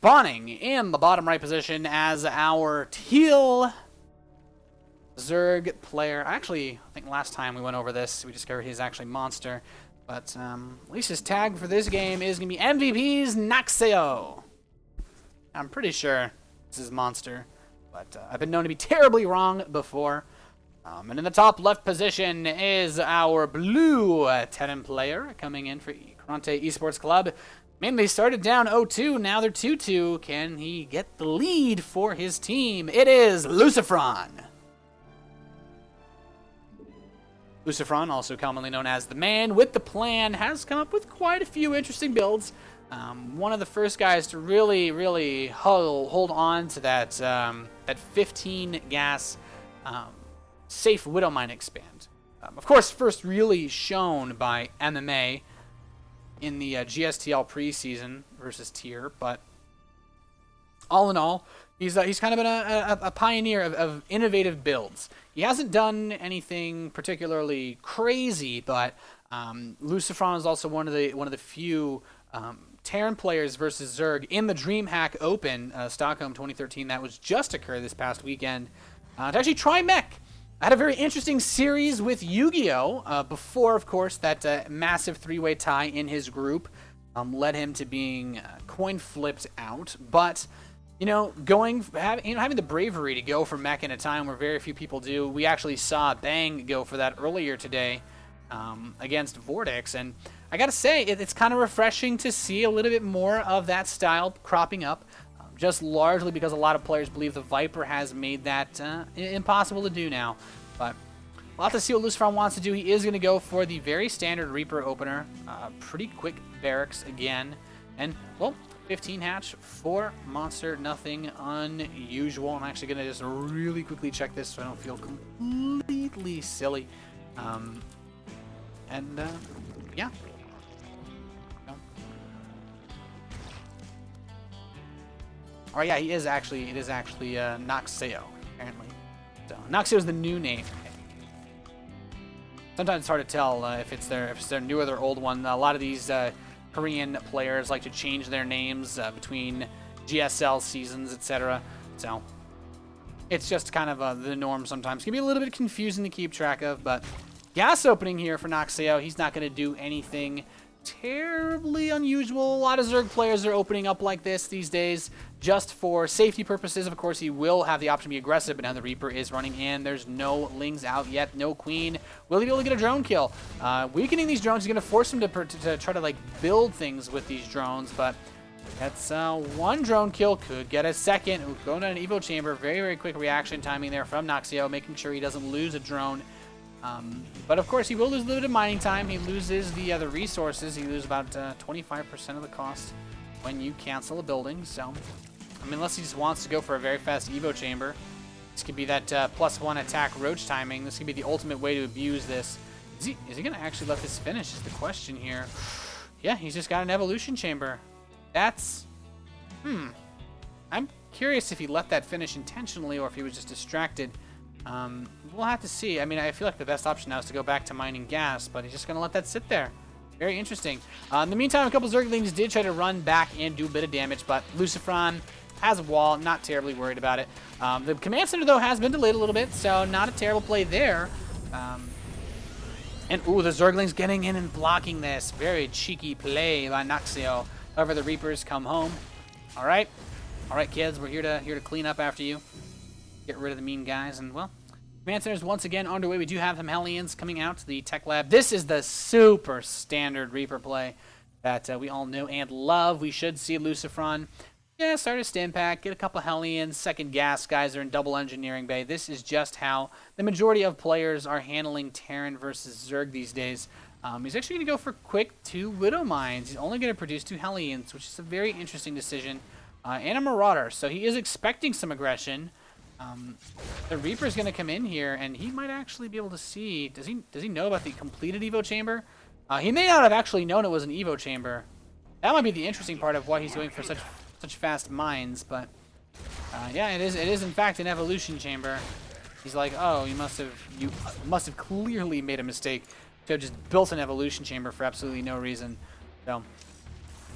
spawning in the bottom right position as our teal Zerg player. Actually, I think last time we went over this, we discovered he's actually monster. But at least his tag for this game is going to be MVP's Naxeo. I'm pretty sure this is monster, but I've been known to be terribly wrong before. And in the top left position is our blue Terran player coming in for Karont3 Esports Club. Man, they started down 0-2, now they're 2-2. Can he get the lead for his team? It is LucifroN. LucifroN, also commonly known as the Man with the Plan, has come up with quite a few interesting builds. One of the first guys to really hold on to that 15 gas safe Widow Mine expand. Of course, first really shown by MMA in the GSTL preseason versus Tier, but all in all, he's kind of been a pioneer of innovative builds. He hasn't done anything particularly crazy, but LucifroN is also one of the few Terran players versus Zerg in the DreamHack Open Stockholm 2013 that was just occurred this past weekend to actually try mech. I had a very interesting series with Yu-Gi-Oh! Before, of course, that massive three-way tie in his group led him to being coin flipped out. But, having the bravery to go for mech in a time where very few people do. We actually saw Bang go for that earlier today against Vortex. And I gotta say, it's kind of refreshing to see a little bit more of that style cropping up. Just largely because a lot of players believe the Viper has made that impossible to do now. But we'll have to see what LucifroN wants to do. He is going to go for the very standard Reaper opener. Pretty quick barracks again. And, well, 15 hatch for Monster. Nothing unusual. I'm actually going to just really quickly check this so I don't feel completely silly. Yeah. Oh yeah, it is actually Naxeo, apparently. So Naxeo is the new name. Sometimes it's hard to tell if it's their new or their old one. A lot of these Korean players like to change their names between GSL seasons, etc. So it's just kind of the norm sometimes. It can be a little bit confusing to keep track of, but gas opening here for Naxeo. He's not going to do anything terribly unusual. A lot of Zerg players are opening up like this these days just for safety purposes. Of course, he will have the option to be aggressive, but now the Reaper is running in. There's no Lings out yet, no Queen. Will he be able to get a drone kill? Weakening these drones is going to force him to try to build things with these drones, but that's one drone kill. Could get a second. Ooh, going to an Evo chamber. Very quick reaction timing there from Naxeo, making sure he doesn't lose a drone. But of course, he will lose a little bit of mining time. He loses the resources. He loses about 25% of the cost when you cancel a building. So, unless he just wants to go for a very fast Evo chamber, this could be that +1 attack roach timing. This could be the ultimate way to abuse this. Is he going to actually let this finish is the question here. Yeah, he's just got an evolution chamber. That's... I'm curious if he let that finish intentionally or if he was just distracted. We'll have to see. I feel like the best option now is to go back to mining gas, but he's just going to let that sit there. Very interesting. In the meantime, a couple Zerglings did try to run back and do a bit of damage, but LucifroN has a wall. Not terribly worried about it. The command center, though, has been delayed a little bit, so not a terrible play there. The Zerglings getting in and blocking this. Very cheeky play by Naxeo. However, the Reapers come home. All right, kids, we're here to clean up after you. Get rid of the mean guys, and well, command center is once again underway. We do have some Hellions coming out to the tech lab. This is the super standard Reaper play that we all know and love. We should see LucifroN. Yeah, start a stim pack, get a couple Hellions, second gas guys are in double engineering bay. This is just how the majority of players are handling Terran versus Zerg these days. He's actually going to go for quick 2 Widow Mines. He's only going to produce 2 Hellions, which is a very interesting decision. And a Marauder, so he is expecting some aggression. The Reaper's going to come in here, and he might actually be able to see... Does he know about the completed Evo chamber? He may not have actually known it was an Evo chamber. That might be the interesting part of why he's going for such fast mines, but... yeah, it is in fact an evolution chamber. He's like, oh, you must have clearly made a mistake to have just built an evolution chamber for absolutely no reason. So,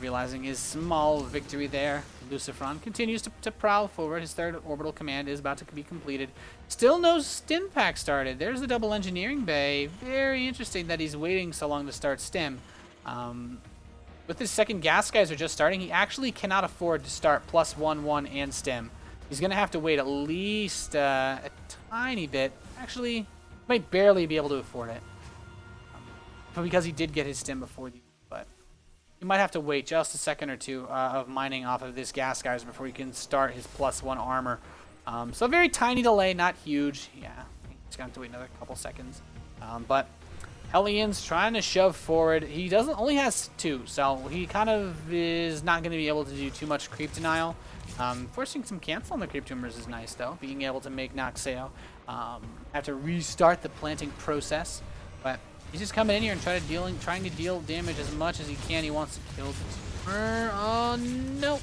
realizing his small victory there. LucifroN continues to prowl forward. His third orbital command is about to be completed. Still no stim pack started. There's the double engineering bay. Very interesting that he's waiting so long to start stim. With his second gas geyser just starting, he actually cannot afford to start +1/1 and stim. He's going to have to wait at least a tiny bit. Actually, might barely be able to afford it. But because he did get his stim before the... But he might have to wait just a second or two of mining off of this gas geyser before he can start his +1 armor. So a very tiny delay, not huge. Yeah, he's going to have to wait another couple seconds. But Hellions trying to shove forward. He only has 2, so he kind of is not going to be able to do too much creep denial. Forcing some cancel on the creep tumors is nice, though. Being able to make Naxeo have to restart the planting process. But he's just coming in here and trying to deal damage as much as he can. He wants to kill the tumor. Oh, no.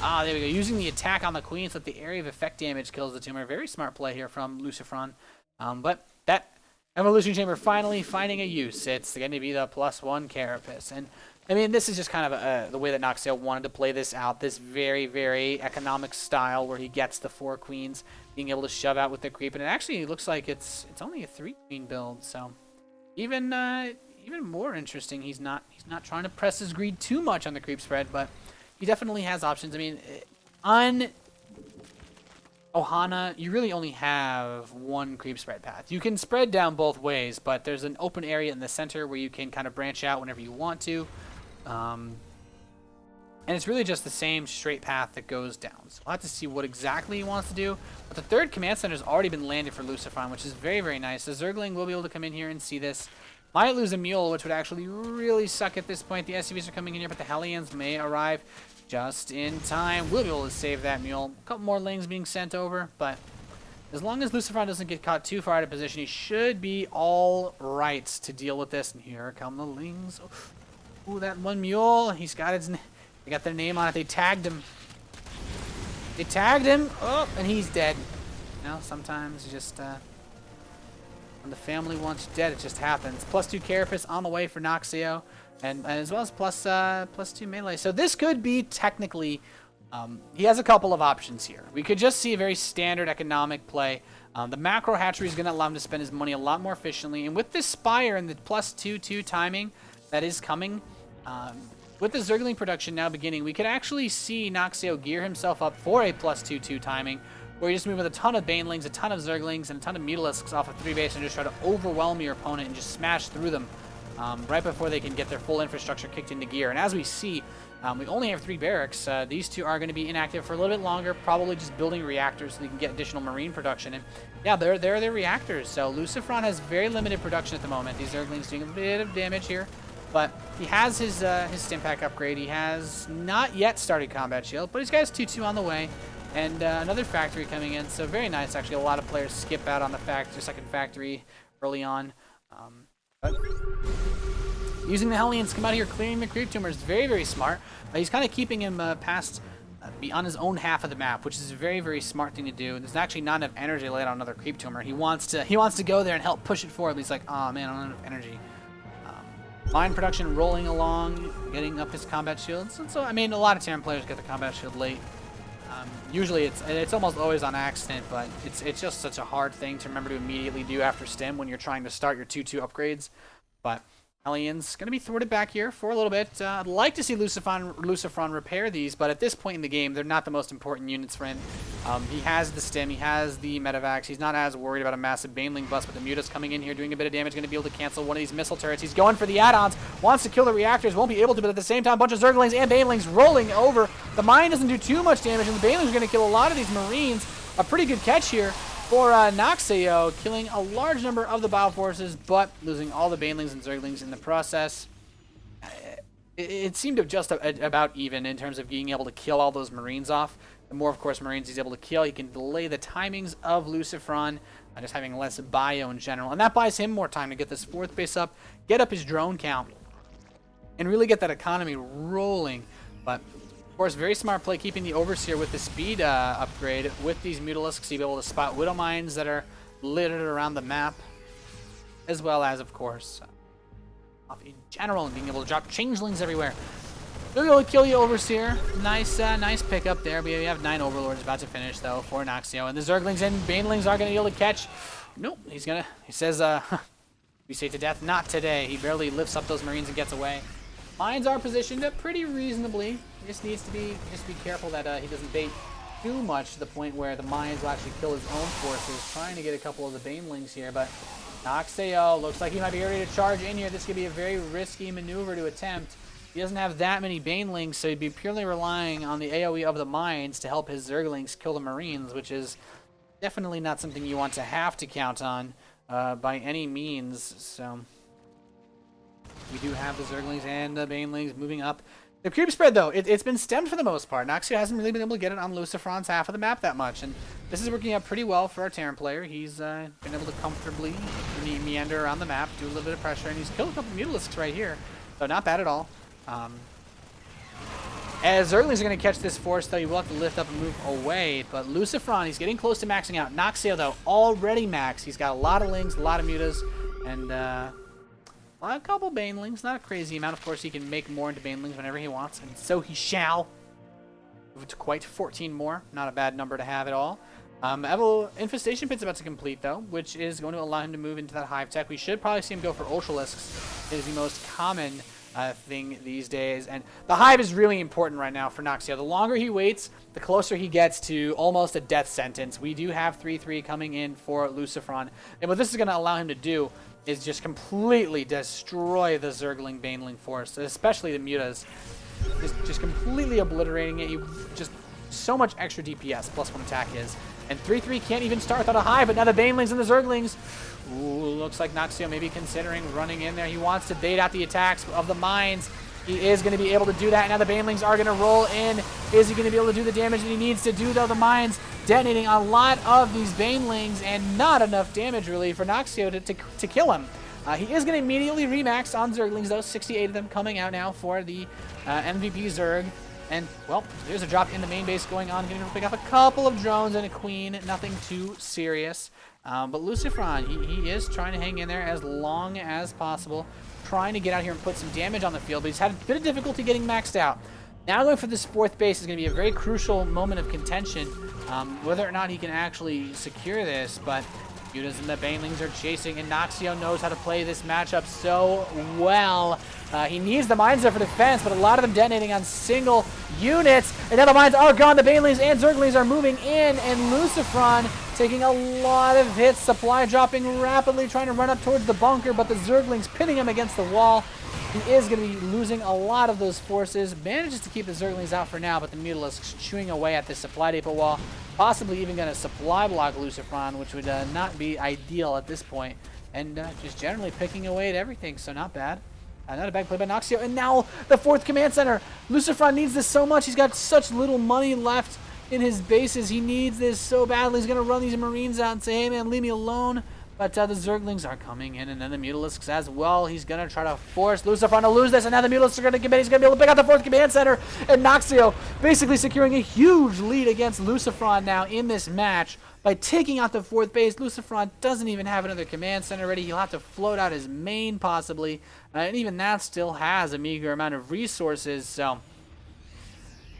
Ah, there we go. Using the attack on the queen so that the area of effect damage kills the tumor. Very smart play here from LucifroN. But that evolution chamber finally finding a use. It's going to be the +1 carapace. And I mean, this is just kind of the way that Naxeo wanted to play this out. This very, very economic style where he gets the 4 queens, being able to shove out with the creep. And it actually looks like it's only a 3-queen build. So even more interesting. He's not trying to press his greed too much on the creep spread, but he definitely has options. I mean, on Ohana, you really only have 1 creep spread path. You can spread down both ways, but there's an open area in the center where you can kind of branch out whenever you want to. And it's really just the same straight path that goes down. So we'll have to see what exactly he wants to do. But the 3rd command center has already been landed for LucifroN, which is very, very nice. The Zergling will be able to come in here and see this. Might lose a mule, which would actually really suck at this point. The SCVs are coming in here, but the Hellions may arrive just in time. We'll be able to save that mule. A couple more lings being sent over, but as long as LucifroN doesn't get caught too far out of position, he should be all right to deal with this. And here come the lings. Ooh, that one mule. He's got its... They got their name on it. They tagged him. They tagged him. Oh, and he's dead. You know, sometimes you just... when the family wants you dead, it just happens. +2 carapace on the way for Naxeo. And as well as +2 melee. So this could be technically... he has a couple of options here. We could just see a very standard economic play. The macro hatchery is going to allow him to spend his money a lot more efficiently. And with this Spire and the +2/2 timing that is coming... with the Zergling production now beginning, we could actually see Naxeo gear himself up for a +2/2 timing, where you just move with a ton of Banelings, a ton of Zerglings, and a ton of Mutalisks off of 3 base and just try to overwhelm your opponent and just smash through them right before they can get their full infrastructure kicked into gear. And as we see, we only have 3 barracks. These 2 are going to be inactive for a little bit longer, probably just building reactors so they can get additional marine production. And yeah, they're their reactors. So LucifroN has very limited production at the moment. These Zerglings doing a bit of damage here. But he has his stim pack upgrade. He has not yet started combat shield, but he's got his 2/2 on the way, and another factory coming in. So very nice. Actually, a lot of players skip out on the second factory early on. But using the Hellions to come out here, clearing the creep tumor is very, very smart. He's kind of keeping him past be on his own half of the map, which is a very, very smart thing to do. There's actually not enough energy laid on another creep tumor. He wants to go there and help push it forward. But he's like, oh man, I don't have enough energy. Mine production rolling along, getting up his combat shields. And so, I mean, a lot of Terran players get the combat shield late. Usually it's almost always on accident, but it's just such a hard thing to remember to immediately do after stim when you're trying to start your 2/2 upgrades. But Hellions going to be thwarted back here for a little bit. I'd like to see LucifroN repair these, but at this point in the game, they're not the most important units for him. He has the stim, he has the medevacs. He's not as worried about a massive Baneling bust, but the Mutas coming in here doing a bit of damage, going to be able to cancel one of these missile turrets. He's going for the add-ons, wants to kill the reactors, won't be able to, but at the same time, a bunch of Zerglings and Banelings rolling over. The mine doesn't do too much damage, and the Banelings are going to kill a lot of these Marines. A pretty good catch here for Naxeo, killing a large number of the Bioforces, but losing all the Banelings and Zerglings in the process. It seemed just about even in terms of being able to kill all those Marines off. The more, of course, Marines he's able to kill, he can delay the timings of LucifroN, just having less bio in general. And that buys him more time to get this 4th base up, get up his drone count, and really get that economy rolling. But of course, very smart play keeping the Overseer with the speed upgrade with these Mutalisks. You'll be able to spot Widow Mines that are littered around the map, as well as, of course, in general, and being able to drop Changelings everywhere. We'll be able to kill you, Overseer. Nice pickup there. We have 9 Overlords about to finish, though, for Naxio. And the Zerglings and Banelings are going to be able to catch. Nope, he says, we say to death, not today. He barely lifts up those Marines and gets away. Mines are positioned pretty reasonably. He just needs to be careful that he doesn't bait too much to the point where the Mines will actually kill his own forces. Trying to get a couple of the Banelings here, but Naxio looks like he might be ready to charge in here. This could be a very risky maneuver to attempt. He doesn't have that many Banelings, so he'd be purely relying on the AoE of the Mines to help his Zerglings kill the Marines, which is definitely not something you want to have to count on by any means. So we do have the Zerglings and the Banelings moving up. The creep spread, though, it's been stemmed for the most part. Naxio hasn't really been able to get it on LucifroN's half of the map that much, and this is working out pretty well for our Terran player. He's been able to comfortably meander around the map, do a little bit of pressure, and he's killed a couple Mutalisks right here, so not bad at all. As Zerglings are going to catch this force, though, you will have to lift up and move away. But LucifroN, he's getting close to maxing out. Naxio, though, already maxed. He's got a lot of Lings, a lot of Mutas, and a couple Banelings. Not a crazy amount. Of course, he can make more into Banelings whenever he wants, and so he shall. Move to quite 14 more. Not a bad number to have at all. Infestation Pit's about to complete, though, which is going to allow him to move into that Hive Tech. We should probably see him go for Ultralisks. It is the most common thing these days, and the Hive is really important right now for Naxio. The longer he waits, the closer he gets to almost a death sentence. We do have 3-3 coming in for LucifroN, and what this is going to allow him to do is just completely destroy the Zergling Baneling force, especially the Mutas. Just completely obliterating it. You just so much extra DPS, +1 attack is. And 3-3 can't even start without a Hive, but now the Banelings and the Zerglings. Ooh, looks like Naxio maybe considering running in there. He wants to bait out the attacks of the Mines. He is going to be able to do that. And now the Banelings are going to roll in. Is he going to be able to do the damage that he needs to do, though? The Mines detonating a lot of these Banelings and not enough damage, really, for Naxio to kill him. He is going to immediately remax on Zerglings, though. 68 of them coming out now for the MVP Zerg. And, well, there's a drop in the main base going on. Going to pick up a couple of drones and a queen. Nothing too serious. But LucifroN, he is trying to hang in there as long as possible. Trying to get out here and put some damage on the field. But he's had a bit of difficulty getting maxed out. Now going for this 4th base is going to be a very crucial moment of contention. Whether or not he can actually secure this. But Mutas and the Banelings are chasing, and Naxio knows how to play this matchup so well. He needs the Mines there for defense, but a lot of them detonating on single units. And now the Mines are gone. The Banelings and Zerglings are moving in, and LucifroN taking a lot of hits. Supply dropping rapidly, trying to run up towards the bunker, but the Zerglings pinning him against the wall. He is going to be losing a lot of those forces. Manages to keep the Zerglings out for now, but the Mutalisks chewing away at this supply depot wall. Possibly even going to supply block LucifroN, which would not be ideal at this point. And just generally picking away at everything, so not bad. Not a bad play by Naxio. And now the 4th command center. LucifroN needs this so much. He's got such little money left in his bases. He needs this so badly. He's going to run these Marines out and say, hey, man, leave me alone. But the Zerglings are coming in, and then the Mutalisks as well. He's going to try to force LucifroN to lose this, and now the Mutalisks are going to commit. He's going to be able to pick out the 4th command center, and Naxio basically securing a huge lead against LucifroN now in this match by taking out the 4th base. LucifroN doesn't even have another command center ready. He'll have to float out his main possibly, and even that still has a meager amount of resources. So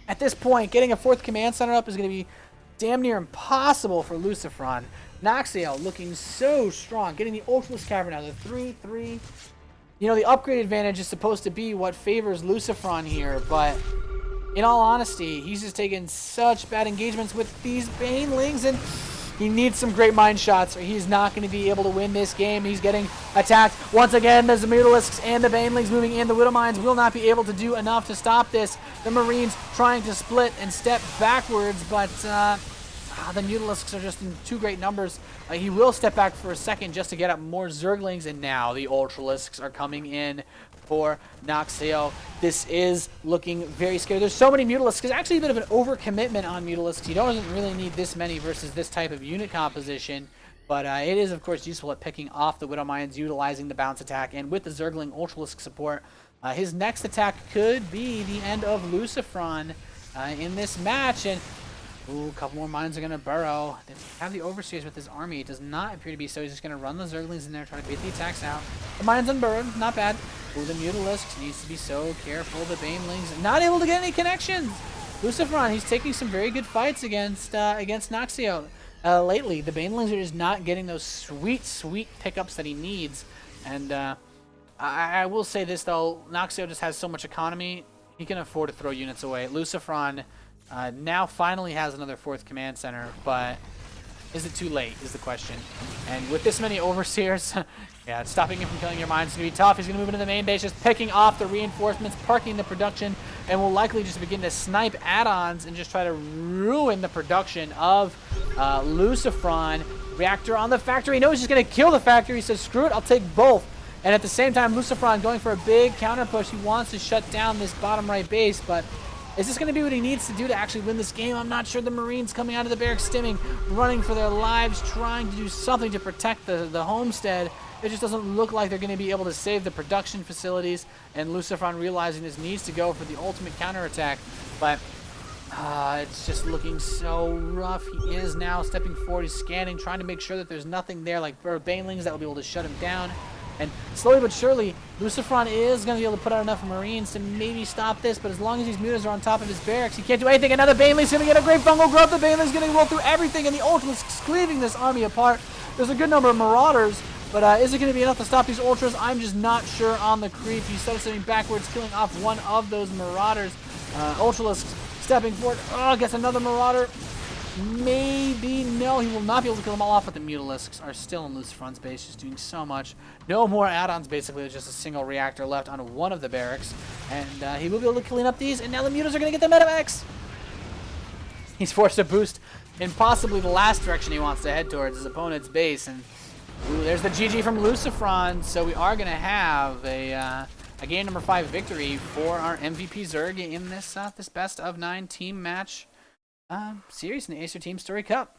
at this point, getting a 4th command center up is going to be damn near impossible for LucifroN. Naxio looking so strong, getting the Ultralisk Cavern now, the 3-3. You know, the upgrade advantage is supposed to be what favors LucifroN here, but in all honesty, he's just taking such bad engagements with these Banelings, and he needs some great mine shots or he's not going to be able to win this game. He's getting attacked. Once again, there's the Mutalisks and the Banelings moving in. The Widow Mines will not be able to do enough to stop this. The Marines trying to split and step backwards, but the Mutalisks are just in too great numbers. He will step back for a second just to get up more Zerglings, and now the Ultralisks are coming in for Naxio. This is looking very scary. There's so many Mutalisks. There's actually a bit of an overcommitment on Mutalisks. You don't really need this many versus this type of unit composition, but it is, of course, useful at picking off the Widow Mines, utilizing the bounce attack, and with the Zergling Ultralisk support, his next attack could be the end of LucifroN in this match. And ooh, a couple more Mines are going to burrow. They have the Overseers with his army. It does not appear to be so. He's just going to run the Zerglings in there, try to beat the attacks out. The Mines unburrowed, not bad. Ooh, the Mutalisk needs to be so careful. The Banelings not able to get any connections. LucifroN, he's taking some very good fights against Noxio. Lately, the Banelings are just not getting those sweet pickups that he needs. And I will say this, though. Noxio just has so much economy, he can afford to throw units away. LucifroN now finally has another 4th command center, but is it too late is the question. And with this many Overseers, yeah, stopping him from killing your mines is going to be tough. He's going to move into the main base, just picking off the reinforcements, parking the production, and will likely just begin to snipe add-ons and just try to ruin the production of LucifroN. Reactor on the factory. He knows he's going to kill the factory. He says, screw it, I'll take both. And at the same time, LucifroN going for a big counter push. He wants to shut down this bottom right base, but is this going to be what he needs to do to actually win this game? I'm not sure. The Marines coming out of the barracks, stimming, running for their lives, trying to do something to protect the homestead. It just doesn't look like they're going to be able to save the production facilities, and LucifroN realizing this needs to go for the ultimate counterattack. But it's just looking so rough. He is now stepping forward. He's scanning, trying to make sure that there's nothing there like Banelings that will be able to shut him down. And slowly but surely, LucifroN is going to be able to put out enough Marines to maybe stop this, but as long as these mutas are on top of his barracks, he can't do anything. Another Baneling's going to get a great fungal growth. The Baneling's going to roll through everything, and the Ultra's cleaving this army apart. There's a good number of Marauders, but is it going to be enough to stop these Ultras? I'm just not sure on the creep. He started sitting backwards, killing off one of those Marauders. Ultralisk stepping forward. Oh, gets another Marauder. Maybe, no, he will not be able to kill them all off, but the Mutalisks are still in LucifroN's base, just doing so much. No more add-ons, basically. There's just a single reactor left on one of the barracks, and he will be able to clean up these, and now the mutas are going to get the Medivacs. He's forced to boost in possibly the last direction he wants to head towards, his opponent's base, and ooh, there's the GG from LucifroN, so we are going to have a game number 5 victory for our MVP Zerg in this this best of 9 team match series in the Acer TeamStory Cup.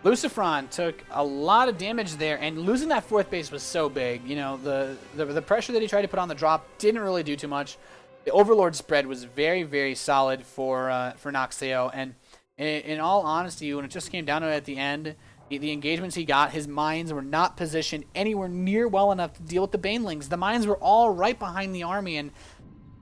LucifroN took a lot of damage there, and losing that 4th base was so big. You know, the pressure that he tried to put on the drop didn't really do too much. The Overlord spread was very solid for Noxio, and in all honesty, when it just came down to it at the end, the engagements he got, his mines were not positioned anywhere near well enough to deal with the Banelings. The mines were all right behind the army, and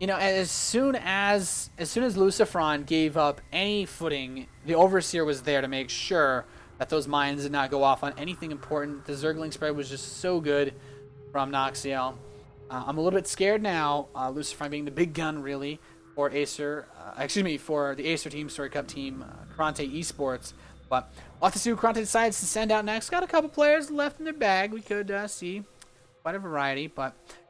you know, as soon as LucifroN gave up any footing, the Overseer was there to make sure that those mines did not go off on anything important. The Zergling spread was just so good from Noxio. I'm a little bit scared now, LucifroN being the big gun, really, for Acer, for the Acer TeamStory Cup team, Karont3 Esports. But we'll have to see who Karont3 decides to send out next. Got a couple players left in their bag. We could see quite a variety,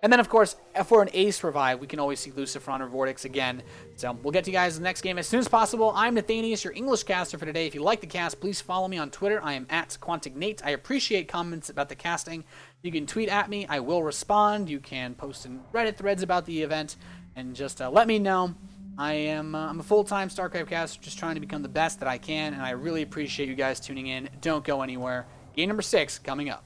and then of course for an Ace revive, we can always see LucifroN or Vortex again. So we'll get to you guys in the next game as soon as possible. I'm Nathanias, your English caster for today. If you like the cast, please follow me on Twitter. I am @QuanticNate. I appreciate comments about the casting. You can tweet at me. I will respond. You can post in Reddit threads about the event, and just let me know. I'm a full-time StarCraft caster, just trying to become the best that I can, and I really appreciate you guys tuning in. Don't go anywhere. Game number 6 coming up.